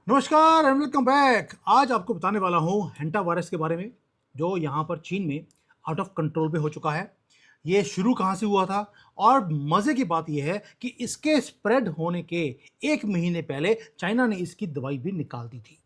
नमस्कार and welcome back. आज आपको बताने वाला हूँ हेंटा वायरस के बारे में, जो यहाँ पर चीन में आउट ऑफ कंट्रोल पे हो चुका है। ये शुरू कहाँ से हुआ था, और मज़े की बात यह है कि इसके स्प्रेड होने के 1 महीने पहले चाइना ने इसकी दवाई भी निकाल दी थी।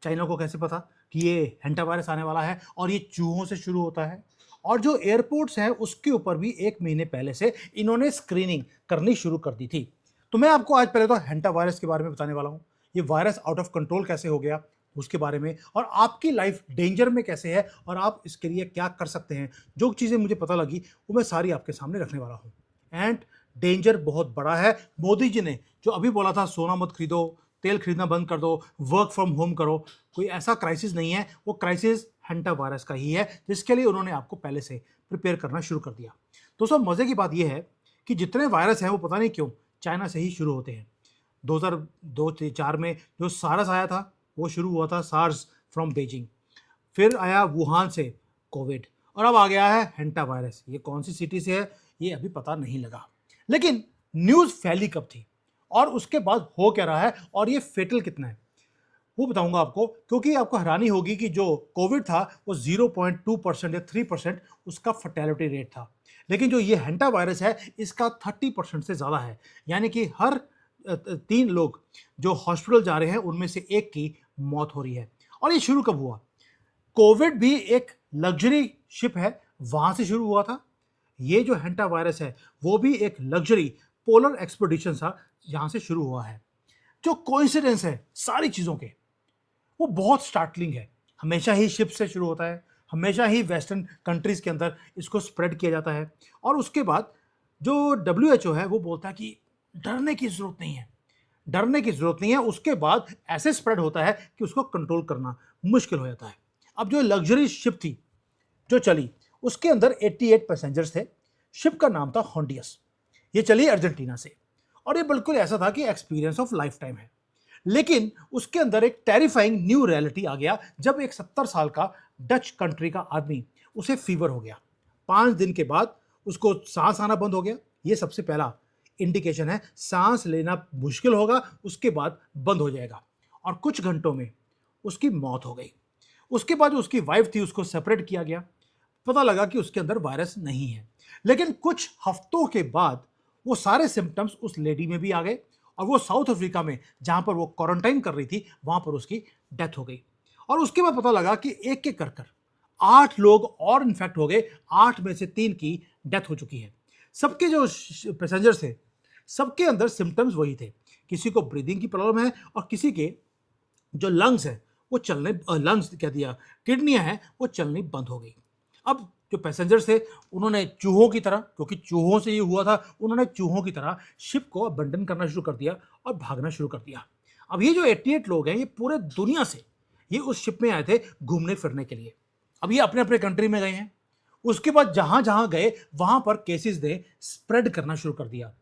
चाइना को कैसे पता कि ये हेंटा वायरस आने वाला है और ये चूहों से शुरू होता है? और जो एयरपोर्ट्स हैं उसके ऊपर भी 1 महीने पहले से इन्होंने स्क्रीनिंग करनी शुरू कर दी थी। तो मैं आपको आज पहले तो हेंटा वायरस के बारे में बताने वाला हूँ। ये वायरस आउट ऑफ कंट्रोल कैसे हो गया उसके बारे में, और आपकी लाइफ डेंजर में कैसे है और आप इसके लिए क्या कर सकते हैं। जो चीज़ें मुझे पता लगी वो मैं सारी आपके सामने रखने वाला हूँ। एंड डेंजर बहुत बड़ा है। मोदी जी ने जो अभी बोला था सोना मत खरीदो, तेल खरीदना बंद कर दो, वर्क फ्रॉम होम करो, कोई ऐसा क्राइसिस नहीं है। वो क्राइसिस हेंटा वायरस का ही है, जिसके लिए उन्होंने आपको पहले से प्रिपेयर करना शुरू कर दिया। दोस्तों, मज़े की बात यह है कि जितने वायरस हैं वो पता नहीं क्यों चाइना से ही शुरू होते हैं। 2002-4 में जो सार्स आया था वो शुरू हुआ था सार्स फ्रॉम बीजिंग। फिर आया वुहान से कोविड, और अब आ गया है हेंटा वायरस। ये कौन सी सिटी से है ये अभी पता नहीं लगा, लेकिन न्यूज़ फैली कब थी और उसके बाद हो क्या रहा है और ये फेटल कितना है वो बताऊंगा आपको। क्योंकि आपको हैरानी होगी कि जो कोविड था वो 0.2% या 3% उसका फर्टेलिटी रेट था, लेकिन जो ये हेंटा वायरस है इसका 30% से ज़्यादा है। यानी कि हर 3 लोग जो हॉस्पिटल जा रहे हैं उनमें से एक की मौत हो रही है। और ये शुरू कब हुआ? कोविड भी एक लग्जरी शिप है, वहां से शुरू हुआ था। ये जो हेंटा वायरस है वो भी एक लग्जरी पोलर एक्सपेडिशन था, जहां से शुरू हुआ है। जो कोइंसिडेंस है सारी चीज़ों के, वो बहुत स्टार्टलिंग है। हमेशा ही शिप से शुरू होता है, हमेशा ही वेस्टर्न कंट्रीज़ के अंदर इसको स्प्रेड किया जाता है। और उसके बाद जो WHO है वो बोलता है कि डरने की ज़रूरत नहीं है, डरने की ज़रूरत नहीं है। उसके बाद ऐसे स्प्रेड होता है कि उसको कंट्रोल करना मुश्किल हो जाता है। अब जो लग्जरी शिप थी जो चली, उसके अंदर 88 पैसेंजर्स थे। शिप का नाम था हॉन्डियस। ये चली अर्जेंटीना से, और ये बिल्कुल ऐसा था कि एक्सपीरियंस ऑफ लाइफ टाइम है। लेकिन उसके अंदर एक टेरिफाइंग न्यू रियलिटी आ गया, जब एक 70 साल का डच कंट्री का आदमी, उसे फीवर हो गया। 5 दिन के बाद उसको सांस आना बंद हो गया। ये सबसे पहला इंडिकेशन है, सांस लेना मुश्किल होगा, उसके बाद बंद हो जाएगा। और कुछ घंटों में उसकी मौत हो गई। उसके बाद जो उसकी वाइफ थी उसको सेपरेट किया गया। पता लगा कि उसके अंदर वायरस नहीं है। लेकिन कुछ हफ्तों के बाद वो सारे सिम्टम्स उस लेडी में भी आ गए, और वो साउथ अफ्रीका में जहां पर वो क्वारंटाइन कर रही थी वहां पर उसकी डेथ हो गई। और उसके बाद पता लगा कि एक एक कर कर 8 लोग और इन्फेक्ट हो गए। 8 में से 3 की डेथ हो चुकी है। सबके जो पैसेंजर्स थे सबके अंदर सिम्टम्स वही थे। किसी को ब्रीदिंग की प्रॉब्लम है, और किसी के जो लंग्स है वो चलने, लंग्स कह दिया, किडनियां हैं वो चलनी बंद हो गई। अब जो पैसेंजर्स थे उन्होंने चूहों की तरह, क्योंकि चूहों से ये हुआ था, उन्होंने चूहों की तरह शिप को अबंडन करना शुरू कर दिया और भागना शुरू कर दिया। अब ये जो 88 लोग हैं ये पूरे दुनिया से ये उस शिप में आए थे घूमने फिरने के लिए। अब ये अपने अपने कंट्री में गए हैं। उसके बाद जहां जहां गए वहां पर केसेस ने स्प्रेड करना शुरू कर दिया।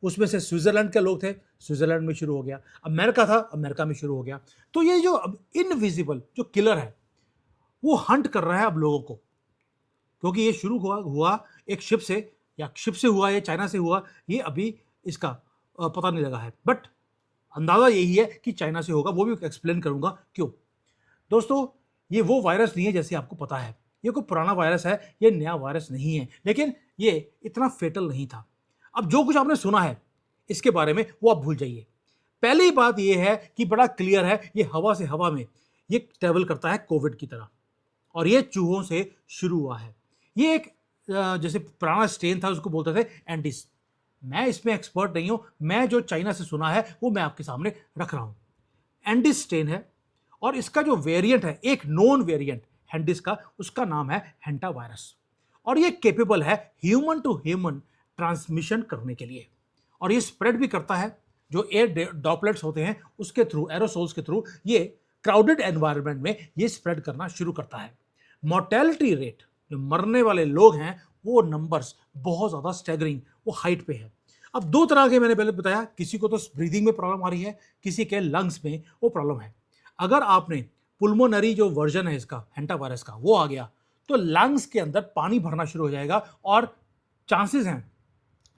उसमें से स्विट्जरलैंड के लोग थे, स्विट्जरलैंड में शुरू हो गया। अमेरिका था, अमेरिका में शुरू हो गया। तो ये जो अब इनविजिबल जो किलर है वो हंट कर रहा है अब लोगों को, क्योंकि ये शुरू हुआ हुआ एक शिप से, या शिप से हुआ या चाइना से हुआ, ये अभी इसका पता नहीं लगा है। बट अंदाजा यही है कि चाइना से होगा, वो भी एक्सप्लेन करूंगा क्यों। दोस्तों, ये वो वायरस नहीं है जैसे आपको पता है। ये कोई पुराना वायरस है, ये नया वायरस नहीं है, लेकिन ये इतना फेटल नहीं था। अब जो कुछ आपने सुना है इसके बारे में वो आप भूल जाइए। पहली बात ये है कि बड़ा क्लियर है, ये हवा से हवा में ये ट्रेवल करता है कोविड की तरह, और ये चूहों से शुरू हुआ है। ये एक जैसे पुराना स्ट्रेन था उसको बोलते थे एंडिस। मैं इसमें एक्सपर्ट नहीं हूं, मैं जो चाइना से सुना है वो मैं आपके सामने रख रहा हूं। एंडिस स्ट्रेन है, और इसका जो वेरिएंट है, एक नोन वेरिएंट हैंडिस का, उसका नाम है हेंटा वायरस। और ये केपेबल है ह्यूमन टू ह्यूमन ट्रांसमिशन करने के लिए, और ये स्प्रेड भी करता है जो एयर ड्रॉपलेट्स होते हैं उसके थ्रू, एरोसोल्स के थ्रू। ये क्राउडेड एनवायरनमेंट में ये स्प्रेड करना शुरू करता है। मोर्टेलिटी रेट, जो मरने वाले लोग हैं, वो नंबर्स बहुत ज़्यादा स्टैगरिंग, वो हाइट पे है। अब 2 तरह के मैंने पहले बताया, किसी को तो ब्रीदिंग में प्रॉब्लम आ रही है, किसी के लंग्स में वो प्रॉब्लम है। अगर आपने पुल्मोनरी जो वर्जन है इसका हेंटा वायरस का वो आ गया, तो लंग्स के अंदर पानी भरना शुरू हो जाएगा, और चांसेस हैं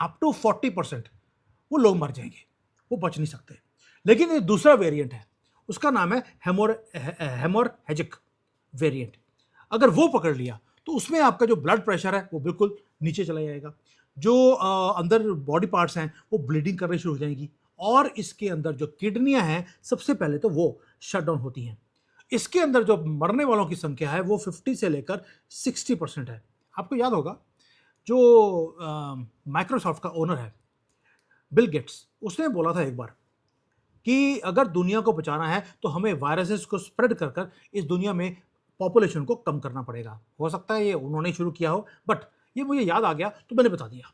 अप टू 40% वो लोग मर जाएंगे, वो बच नहीं सकते। लेकिन ये दूसरा वेरिएंट है, उसका नाम है हेमोरहेजिक वेरिएंट। अगर वो पकड़ लिया तो उसमें आपका जो ब्लड प्रेशर है वो बिल्कुल नीचे चला जाएगा, जो अंदर बॉडी पार्ट्स हैं वो ब्लीडिंग करनी शुरू हो जाएंगी, और इसके अंदर जो किडनियां हैं सबसे पहले तो वो शट डाउन होती हैं। इसके अंदर जो मरने वालों की संख्या है वो 50 से लेकर 60% है। आपको याद होगा जो माइक्रोसॉफ्ट का ओनर है बिल गेट्स, उसने बोला था एक बार कि अगर दुनिया को बचाना है तो हमें वायरसेस को स्प्रेड कर कर इस दुनिया में पॉपुलेशन को कम करना पड़ेगा। हो सकता है ये उन्होंने शुरू किया हो, बट ये मुझे याद आ गया तो मैंने बता दिया।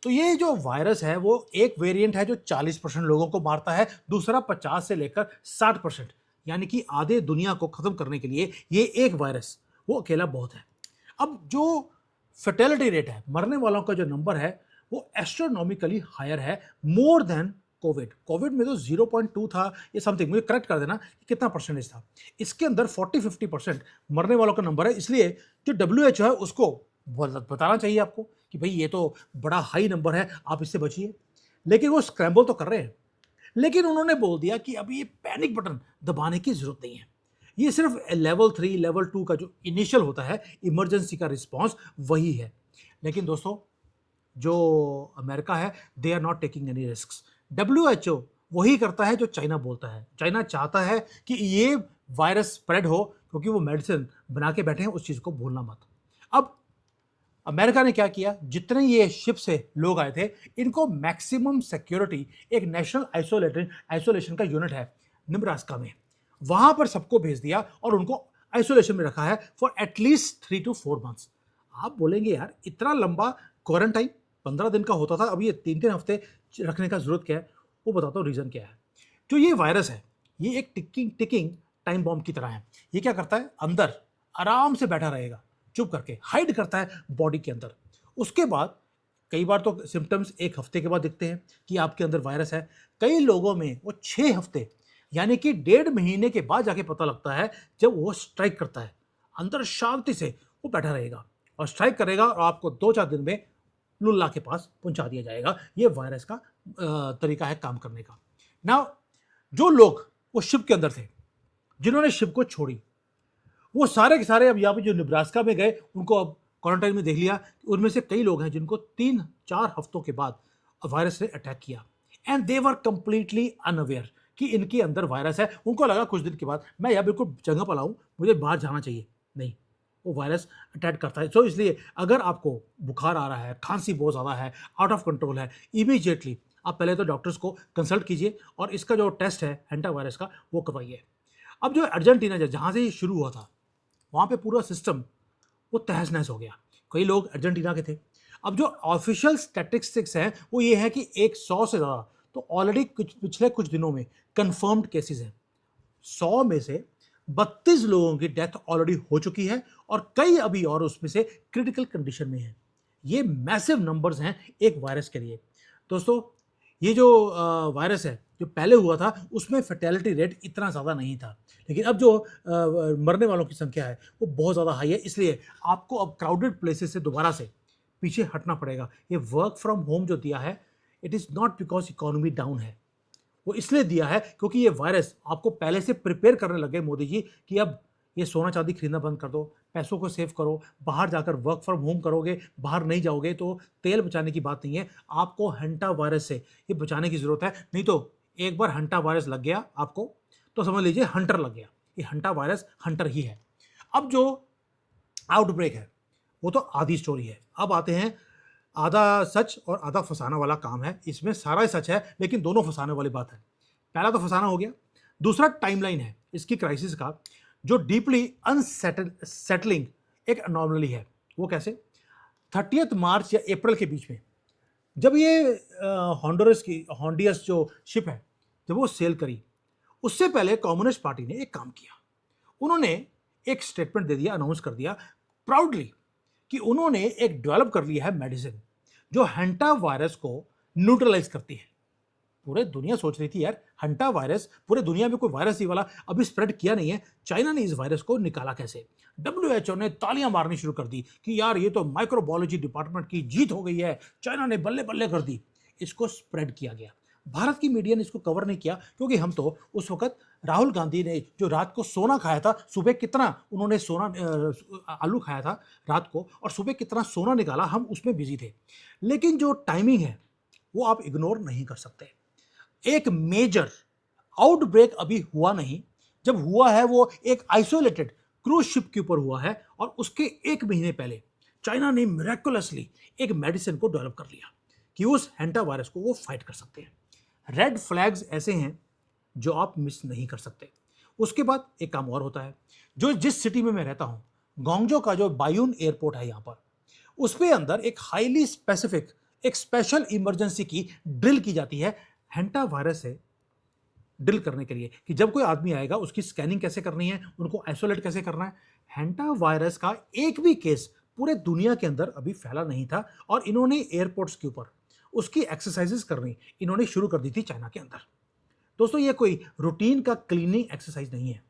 तो ये जो वायरस है वो एक वेरिएंट है जो 40% लोगों को मारता है, दूसरा 50 से लेकर 60%, यानी कि आधे दुनिया को खत्म करने के लिए ये एक वायरस वो अकेला बहुत है। अब जो फर्टेलिटी रेट है, मरने वालों का जो नंबर है वो एस्ट्रोनॉमिकली हायर है, मोर देन कोविड में तो 0.2 था, ये समथिंग, मुझे करेक्ट कर देना कि कितना परसेंटेज था। इसके अंदर 40-50% मरने वालों का नंबर है, इसलिए जो WHO है उसको बताना चाहिए आपको कि भाई ये तो बड़ा हाई नंबर है, आप इससे बचिए। लेकिन वो स्क्रैम्बल तो कर रहे हैं, लेकिन उन्होंने बोल दिया कि अभी ये पैनिक बटन दबाने की जरूरत नहीं है। ये सिर्फ लेवल 3 लेवल 2 का जो इनिशियल होता है इमरजेंसी का रिस्पॉन्स वही है। लेकिन दोस्तों जो अमेरिका है they are not taking any risks. WHO वही करता है जो चाइना बोलता है। चाइना चाहता है कि ये वायरस स्प्रेड हो क्योंकि वो मेडिसिन बना के बैठे हैं, उस चीज को भूलना मत। अब अमेरिका ने क्या किया, जितने ये शिप से लोग आए थे इनको मैक्सिमम सिक्योरिटी एक नेशनल आइसोलेशन का यूनिट है निब्रास्का में, वहां पर सबको भेज दिया और उनको आइसोलेशन में रखा है फॉर एटलीस्ट 3 to 4 months। आप बोलेंगे यार इतना लंबा क्वारंटाइन 15 दिन का होता था, अब ये 3-3 हफ्ते रखने का जरूरत क्या है? वो बताता हूँ रीजन क्या है। जो ये वायरस है ये एक टिकिंग टाइम बॉम्ब की तरह है। ये क्या करता है, अंदर आराम से बैठा रहेगा, चुप करके हाइड करता है बॉडी के अंदर। उसके बाद कई बार तो सिम्टम्स 1 हफ्ते के बाद दिखते हैं कि आपके अंदर वायरस है, कई लोगों में वो 6 हफ्ते यानी कि 1.5 महीने के बाद जाके पता लगता है जब वो स्ट्राइक करता है। अंदर शांति से वो बैठा रहेगा और स्ट्राइक करेगा और आपको 2-4 दिन में लुल्ला के पास पहुंचा दिया जाएगा। ये वायरस का तरीका है काम करने का। नाउ जो लोग वो शिप के अंदर थे, जिन्होंने शिप को छोड़ी, वो सारे के सारे अब यहाँ पे जो निब्रास्का में गए उनको अब क्वारंटाइन में देख लिया। उनमें से कई लोग हैं जिनको 3-4 हफ्तों के बाद वायरस ने अटैक किया and they were completely unaware कि इनके अंदर वायरस है। उनको लगा कुछ दिन के बाद मैं यहाँ बिल्कुल जगह पर लाऊं, मुझे बाहर जाना चाहिए, नहीं, वो वायरस अटैक करता है। तो इसलिए अगर आपको बुखार आ रहा है, खांसी बहुत ज़्यादा है, आउट ऑफ कंट्रोल है, इमीडिएटली आप पहले तो डॉक्टर्स को कंसल्ट कीजिए और इसका जो टेस्ट है हैंटा वायरस का वो करवाइए। अब जो अर्जेंटीना जहाँ से ये शुरू हुआ था वहाँ पे पूरा सिस्टम वो तहस नहस हो गया। कई लोग अर्जेंटीना के थे। अब जो ऑफिशियल स्टैटिस्टिक्स हैं वो ये है कि 100 से ज़्यादा तो ऑलरेडी पिछले कुछ दिनों में कंफर्म्ड केसेस हैं। 100 में से 32 लोगों की डेथ ऑलरेडी हो चुकी है और कई अभी और उसमें से क्रिटिकल कंडीशन में है। ये मैसिव नंबर्स हैं एक वायरस के लिए। दोस्तों ये जो वायरस है जो पहले हुआ था उसमें फर्टेलिटी रेट इतना ज़्यादा नहीं था, लेकिन अब जो मरने वालों की संख्या है वो बहुत ज़्यादा हाई है। इसलिए आपको अब क्राउडेड प्लेसेस से दोबारा से पीछे हटना पड़ेगा। ये वर्क फ्रॉम होम जो दिया है it is not because economy down है, वो इसलिए दिया है क्योंकि ये वायरस आपको पहले से प्रिपेयर करने लगे मोदी जी कि अब ये सोना चांदी खरीदना बंद कर दो, पैसों को सेव करो, बाहर जाकर वर्क फ्रॉम होम करोगे, बाहर नहीं जाओगे तो तेल बचाने की बात नहीं है, आपको हंटा वायरस से ये बचाने की ज़रूरत है। नहीं तो एक बार हंटा वायरस लग गया आपको तो समझ लीजिए हंटर लग गया। ये हंटा वायरस हंटर ही है। अब जो आउटब्रेक है वो तो आधी स्टोरी है। अब आते हैं आधा सच और आधा फसाना वाला काम है। इसमें सारा ही सच है लेकिन दोनों फसाने वाली बात है। पहला तो फसाना हो गया, दूसरा टाइमलाइन है इसकी क्राइसिस का जो डीपली अनसेटलिंग एक अनॉमली है। वो कैसे, 30 मार्च या अप्रैल के बीच में जब ये हॉन्डुरस जो शिप है जब वो सेल करी, उससे पहले कम्युनिस्ट पार्टी ने एक काम किया। उन्होंने एक स्टेटमेंट दे दिया, अनाउंस कर दिया प्राउडली कि उन्होंने एक डेवलप कर लिया है मेडिसिन जो हंटा वायरस को न्यूट्रलाइज करती है। पूरे दुनिया सोच रही थी यार हंटा वायरस, पूरे दुनिया में कोई वायरस ही वाला अभी स्प्रेड किया नहीं है, चाइना ने इस वायरस को निकाला कैसे। WHO ने तालियां मारनी शुरू कर दी कि यार ये तो माइक्रोबायोलॉजी डिपार्टमेंट की जीत हो गई है, चाइना ने बल्ले बल्ले कर दी। इसको स्प्रेड किया गया, भारत की मीडिया ने इसको कवर नहीं किया क्योंकि हम तो उस वक्त राहुल गांधी ने जो रात को सोना खाया था, सुबह कितना उन्होंने सोना आलू खाया था रात को, और सुबह कितना सोना निकाला, हम उसमें बिजी थे। लेकिन जो टाइमिंग है वो आप इग्नोर नहीं कर सकते। एक मेजर आउटब्रेक अभी हुआ नहीं, जब हुआ है वो एक आइसोलेटेड क्रूज शिप के ऊपर हुआ है, और उसके 1 महीने पहले चाइना ने मिरेकुलसली एक मेडिसिन को डेवलप कर लिया कि उस हैंटा वायरस को वो फाइट कर सकते हैं। रेड फ्लैग्स ऐसे हैं जो आप मिस नहीं कर सकते। उसके बाद एक काम और होता है, जो जिस सिटी में मैं रहता हूं, गोंगजो का जो बायून एयरपोर्ट है यहां पर, उस पे अंदर एक हाईली स्पेसिफिक, एक स्पेशल इमरजेंसी की ड्रिल की जाती है हैंटा वायरस से डील करने के लिए, कि जब कोई आदमी आएगा उसकी स्कैनिंग कैसे करनी है, उनको आइसोलेट कैसे करना है। हैंटा वायरस का एक भी केस पूरे दुनिया के अंदर अभी फैला नहीं था, और इन्होंने एयरपोर्ट्स के ऊपर उसकी एक्सरसाइजेस करनी इन्होंने शुरू कर दी थी चाइना के अंदर। दोस्तों, ये कोई रूटीन का क्लीनिंग एक्सरसाइज नहीं है,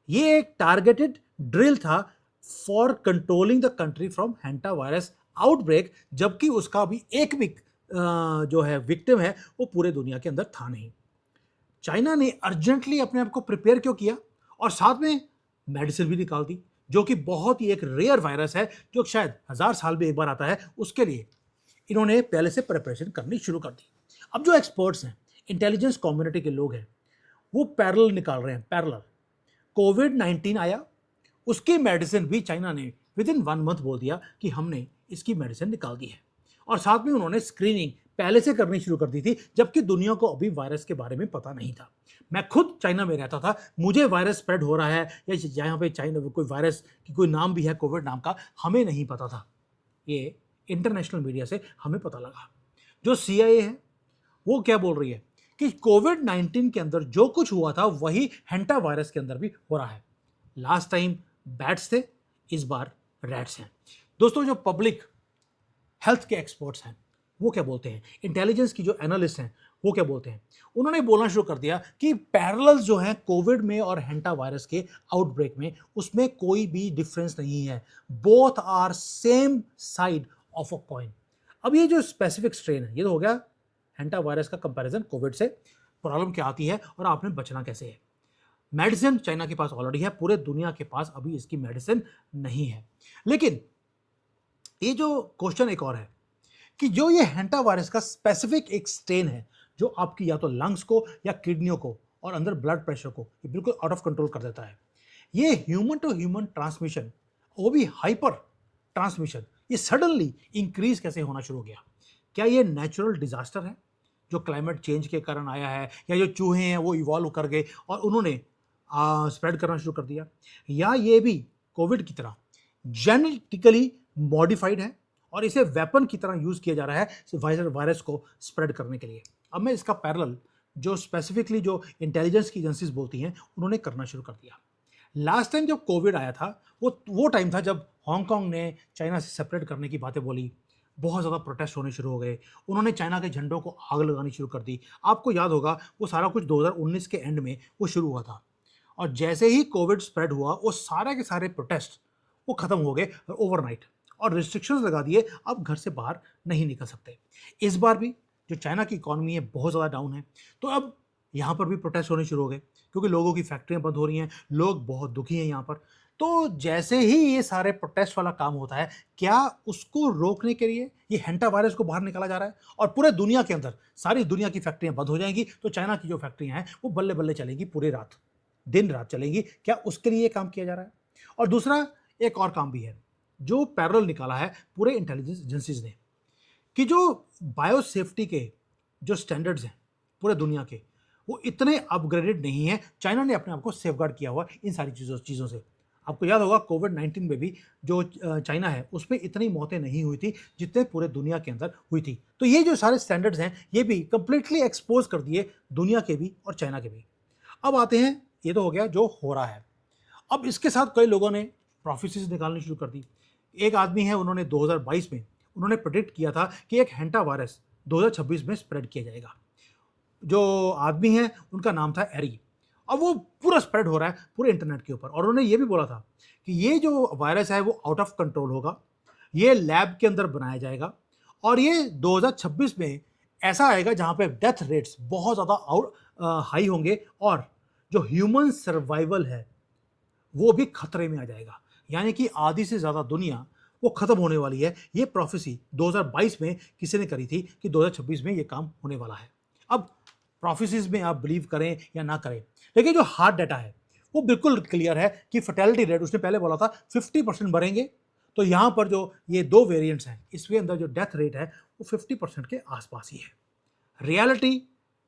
ये एक टारगेटेड ड्रिल था for controlling the country from hanta virus outbreak, जबकि उसका अभी एक भी जो है विक्टिम है वो पूरे दुनिया के अंदर था नहीं। चाइना ने अर्जेंटली अपने आप को प्रिपेयर क्यों किया, और साथ में मेडिसिन भी निकाल दी, जो कि बहुत ही एक रेयर वायरस है जो शायद 1000 साल में एक बार आता है, उसके लिए इन्होंने पहले से प्रिपरेशन करनी शुरू कर दी। अब जो एक्सपर्ट्स हैं, इंटेलिजेंस कम्युनिटी के लोग हैं, वो पैरेलल निकाल रहे हैं, पैरेलल। कोविड-19 आया, उसकी मेडिसिन भी चाइना ने विद इन 1 मंथ बोल दिया कि हमने इसकी मेडिसिन निकाल दी है, और साथ में उन्होंने स्क्रीनिंग पहले से करनी शुरू कर दी थी, जबकि दुनिया को अभी वायरस के बारे में पता नहीं था। मैं खुद चाइना में रहता था, मुझे वायरस स्प्रेड हो रहा है या यहाँ पे चाइना में कोई वायरस की कोई नाम भी है कोविड नाम का, हमें नहीं पता था। ये इंटरनेशनल मीडिया से हमें पता लगा। जो CIA है वो क्या बोल रही है कि कोविड-19 के अंदर जो कुछ हुआ था वही हैंटा वायरस के अंदर भी हो रहा है। लास्ट टाइम बैट्स थे, इस बार रैट्स हैं। दोस्तों, जो पब्लिक हेल्थ के एक्सपर्ट्स हैं वो क्या बोलते हैं, इंटेलिजेंस की जो एनालिस्ट हैं वो क्या बोलते हैं, उन्होंने बोलना शुरू कर दिया कि पैरेलल्स जो हैं कोविड में और हैंटा वायरस के आउटब्रेक में, उसमें कोई भी डिफरेंस नहीं है, both are same side of a coin. अब ये जो स्पेसिफिक स्ट्रेन है, ये तो हो गया हैंटा वायरस का कंपैरिजन कोविड से, प्रॉब्लम क्या आती है और आपने बचना कैसे है। मेडिसिन चाइना के पास ऑलरेडी है, पूरे दुनिया के पास अभी इसकी मेडिसिन नहीं है। लेकिन ये जो क्वेश्चन एक और है कि जो ये हैंटा वायरस का स्पेसिफिक एक स्ट्रेन है, जो आपकी या तो लंग्स को या किडनियों को और अंदर ब्लड प्रेशर को ये बिल्कुल आउट ऑफ कंट्रोल कर देता है, ये ह्यूमन टू ह्यूमन ट्रांसमिशन, वो भी हाइपर ट्रांसमिशन, ये सडनली इंक्रीज कैसे होना शुरू हो गया। क्या ये नेचुरल डिजास्टर है जो क्लाइमेट चेंज के कारण आया है, या जो चूहे हैं वो इवॉल्व कर गए और उन्होंने स्प्रेड करना शुरू कर दिया, या ये भी कोविड की तरह जेनेटिकली मॉडिफाइड है और इसे वेपन की तरह यूज किया जा रहा है वायरस को स्प्रेड करने के लिए। अब मैं इसका पैरेलल जो स्पेसिफिकली जो इंटेलिजेंस की एजेंसीज बोलती हैं उन्होंने करना शुरू कर दिया। लास्ट टाइम जब कोविड आया था वो टाइम था जब हांगकांग ने चाइना से सेपरेट करने की बातें बोली, बहुत ज़्यादा प्रोटेस्ट होने शुरू हो गए, उन्होंने चाइना के झंडों को आग लगानी शुरू कर दी। आपको याद होगा वो सारा कुछ 2019 के एंड में वो शुरू हुआ था, और जैसे ही कोविड स्प्रेड हुआ वो सारे के सारे प्रोटेस्ट वो ख़त्म हो गए ओवरनाइट, और रिस्ट्रिक्शंस लगा दिए, अब घर से बाहर नहीं निकल सकते। इस बार भी जो चाइना की इकॉनमी है बहुत ज़्यादा डाउन है, तो अब यहाँ पर भी प्रोटेस्ट होने शुरू हो गए क्योंकि लोगों की फैक्ट्रियाँ बंद हो रही हैं, लोग बहुत दुखी हैं यहाँ पर। तो जैसे ही ये सारे प्रोटेस्ट वाला काम होता है, क्या उसको रोकने के लिए ये हैंटा वायरस को बाहर निकाला जा रहा है और पूरे दुनिया के अंदर सारी दुनिया की फैक्ट्रियाँ बंद हो जाएंगी, तो चाइना की जो फैक्ट्रियाँ हैं वो बल्ले बल्ले चलेंगी, पूरी रात दिन रात चलेंगी। क्या उसके लिए काम किया जा रहा है? और दूसरा एक और काम भी है जो पैरेलल निकाला है पूरे इंटेलिजेंस एजेंसीज ने, कि जो बायो सेफ्टी के जो स्टैंडर्ड्स हैं पूरे दुनिया के, वो इतने अपग्रेडेड नहीं है। चाइना ने अपने आप को सेफगार्ड किया हुआ इन सारी चीज़ों से। आपको याद होगा कोविड-19 में भी जो चाइना है उसमें इतनी मौतें नहीं हुई थी जितने पूरे दुनिया के अंदर हुई थी। तो ये जो सारे स्टैंडर्ड्स हैं ये भी कंप्लीटली एक्सपोज कर दिए दुनिया के भी और चाइना के भी। अब आते हैं, ये तो हो गया जो हो रहा है। अब इसके साथ कई लोगों ने प्रोफेसीज निकालनी शुरू कर दी। एक आदमी है, उन्होंने 2022 में उन्होंने प्रेडिक्ट किया था कि एक हैंटा वायरस 2026 में स्प्रेड किया जाएगा। जो आदमी है उनका नाम था एरी। अब वो पूरा स्प्रेड हो रहा है पूरे इंटरनेट के ऊपर, और उन्होंने ये भी बोला था कि ये जो वायरस है वो आउट ऑफ कंट्रोल होगा, ये लैब के अंदर बनाया जाएगा और ये 2026 में ऐसा आएगा जहां पे डेथ रेट्स बहुत ज़्यादा आउट हाई होंगे और जो ह्यूमन सर्वाइवल है वो भी खतरे में आ जाएगा। यानी कि आधी से ज़्यादा दुनिया वो खत्म होने वाली है। ये प्रोफेसी 2022 में किसी ने करी थी कि 2026 में ये काम होने वाला है। अब प्रोफेसीज में आप बिलीव करें या ना करें, लेकिन जो हार्ड डाटा है वो बिल्कुल क्लियर है कि फर्टेलिटी रेट उसने पहले बोला था 50% बढ़ेंगे। तो यहाँ पर जो ये दो वेरिएंट्स हैं इसके अंदर जो डेथ रेट है वो 50% के आसपास ही है। रियलिटी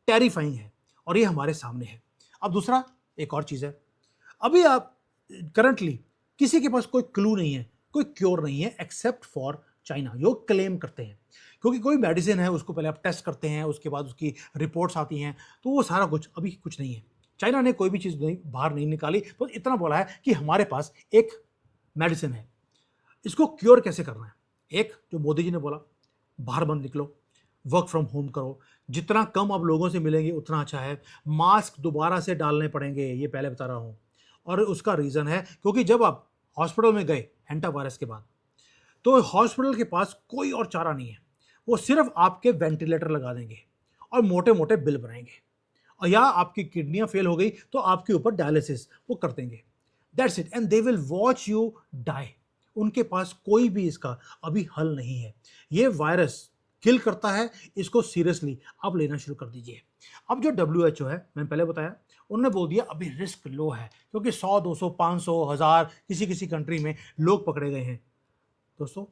टेरिफाइंग है और ये हमारे सामने है। अब दूसरा एक और चीज़ है, अभी आप करंटली किसी के पास कोई क्लू नहीं है, कोई क्योर नहीं है एक्सेप्ट फॉर चाइना, जो क्लेम करते हैं। क्योंकि कोई मेडिसिन है उसको पहले आप टेस्ट करते हैं, उसके बाद उसकी रिपोर्ट्स आती हैं, तो वो सारा कुछ अभी कुछ नहीं है। चाइना ने कोई भी चीज़ नहीं बाहर नहीं निकाली, बस इतना बोला है कि हमारे पास एक मेडिसिन है, इसको क्योर कैसे करना है। एक जो मोदी जी ने बोला, बाहर मत निकलो, वर्क फ्रॉम होम करो, जितना कम आप लोगों से मिलेंगे उतना अच्छा है। मास्क दोबारा से डालने पड़ेंगे, ये पहले बता रहा हूँ। और उसका रीज़न है क्योंकि जब आप हॉस्पिटल में गए हेंटा वायरस के बाद, तो हॉस्पिटल के पास कोई और चारा नहीं है, वो सिर्फ आपके वेंटिलेटर लगा देंगे और मोटे मोटे बिल बनाएंगे। और या आपकी किडनियां फेल हो गई तो आपके ऊपर डायलिसिस वो कर देंगे। That's it, and they will watch you die. उनके पास कोई भी इसका अभी हल नहीं है। ये वायरस किल करता है, इसको सीरियसली आप लेना शुरू कर दीजिए। अब जो WHO है, मैंने पहले बताया, उन्होंने बोल दिया अभी रिस्क लो है क्योंकि 100 200 500 1000 किसी किसी कंट्री में लोग पकड़े गए हैं। दोस्तों,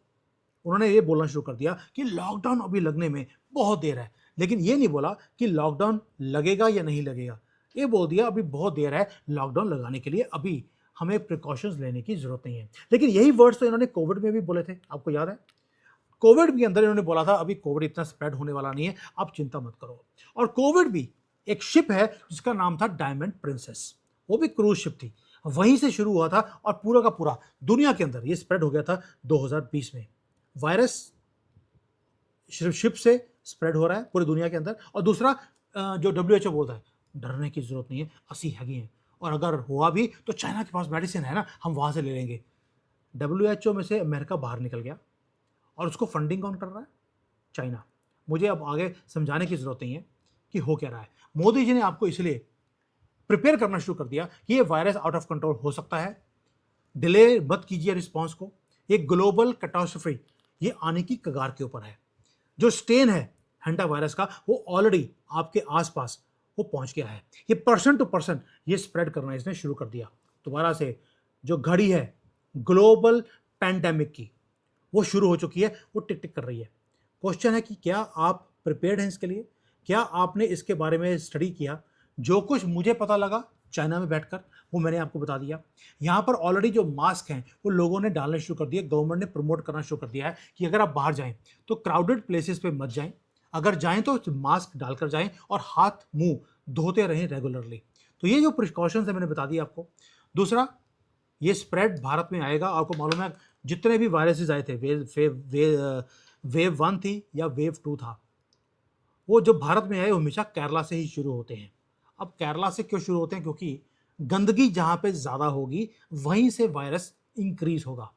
उन्होंने ये बोलना शुरू कर दिया कि लॉकडाउन अभी लगने में बहुत देर है, लेकिन ये नहीं बोला कि लॉकडाउन लगेगा या नहीं लगेगा। ये बोल दिया अभी बहुत देर है लॉकडाउन लगाने के लिए, अभी हमें प्रिकॉशंस लेने की जरूरत नहीं है। लेकिन यही वर्ड्स तो इन्होंने कोविड में भी बोले थे, आपको याद है? कोविड के अंदर इन्होंने बोला था अभी कोविड इतना स्प्रेड होने वाला नहीं है, आप चिंता मत करो। और कोविड भी एक शिप है जिसका नाम था डायमंड प्रिंसेस, वो भी क्रूज शिप थी, वहीं से शुरू हुआ था और पूरा का पूरा दुनिया के अंदर ये स्प्रेड हो गया था 2020 में। वायरस शिप से स्प्रेड हो रहा है पूरी दुनिया के अंदर। और दूसरा जो WHO बोलता है डरने की जरूरत नहीं है, अस्सी हैगी हैं, और अगर हुआ भी तो चाइना के पास मेडिसिन है ना, हम वहां से ले लेंगे। WHO में से अमेरिका बाहर निकल गया और उसको फंडिंग कौन कर रहा है? चाइना। मुझे अब आगे समझाने की जरूरत नहीं है कि हो क्या रहा है। मोदी जी ने आपको इसलिए प्रिपेयर करना शुरू कर दिया कि ये वायरस आउट ऑफ कंट्रोल हो सकता है, डिले मत कीजिए रिस्पॉन्स को, ये ग्लोबल कैटास्ट्रोफी ये आने की कगार के ऊपर है। जो स्टेन है हेंटा वायरस का वो ऑलरेडी आपके आसपास वो पहुंच गया है, ये पर्सन टू पर्सन ये स्प्रेड करना इसने शुरू कर दिया। दोबारा से जो घड़ी है ग्लोबल पैंडेमिक की वो शुरू हो चुकी है, वो टिक टिक कर रही है। क्वेश्चन है कि क्या आप प्रिपेयर्ड हैं इसके लिए? क्या आपने इसके बारे में स्टडी किया? जो कुछ मुझे पता लगा चाइना में बैठकर वो मैंने आपको बता दिया। यहाँ पर ऑलरेडी जो मास्क हैं वो लोगों ने डालने शुरू कर दिए, गवर्नमेंट ने प्रमोट करना शुरू कर दिया है कि अगर आप बाहर जाएं तो क्राउडेड प्लेसेस पे मत जाएं, अगर जाएं तो मास्क डालकर जाएं और हाथ मुंह धोते रहें रेगुलरली। तो ये जो प्रिकॉशंस है मैंने बता दिया आपको। दूसरा, ये स्प्रेड भारत में आएगा। आपको मालूम है जितने भी वायरसेस आए थे, वेव 1 थी या वेव 2 था, वो जो भारत में आए वो हमेशा केरला से ही शुरू होते हैं। अब केरला से क्यों शुरू होते हैं? क्योंकि गंदगी जहाँ पे ज़्यादा होगी वहीं से वायरस इंक्रीज होगा।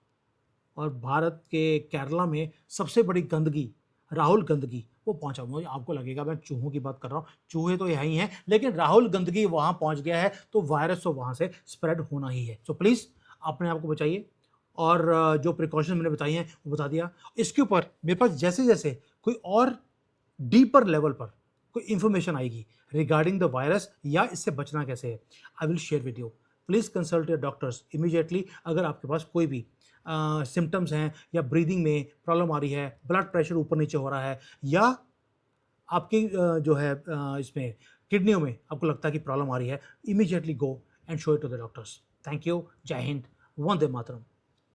और भारत के केरला में सबसे बड़ी गंदगी, राहुल गंदगी, वो पहुंचा। मुझे आपको लगेगा मैं चूहों की बात कर रहा हूँ, चूहे तो यहीं हैं, लेकिन राहुल गंदगी वहाँ पहुँच गया है तो वायरस तो वहाँ से स्प्रेड होना ही है। सो प्लीज़ अपने आप को बचाइए। और जो प्रिकॉशन मैंने बताई हैं वो बता दिया। इसके ऊपर मेरे पास जैसे जैसे कोई और डीपर लेवल पर कोई इंफॉर्मेशन आएगी रिगार्डिंग द वायरस या इससे बचना कैसे है, I will share with you. Please consult your doctors immediately. अगर आपके पास कोई भी सिम्टम्स हैं या ब्रीदिंग में प्रॉब्लम आ रही है, ब्लड प्रेशर ऊपर नीचे हो रहा है, या आपकी जो है इसमें किडनियों में आपको लगता है कि प्रॉब्लम आ रही है, immediately go and show it to the doctors. Thank you. जय हिंद। वंदे मातरम।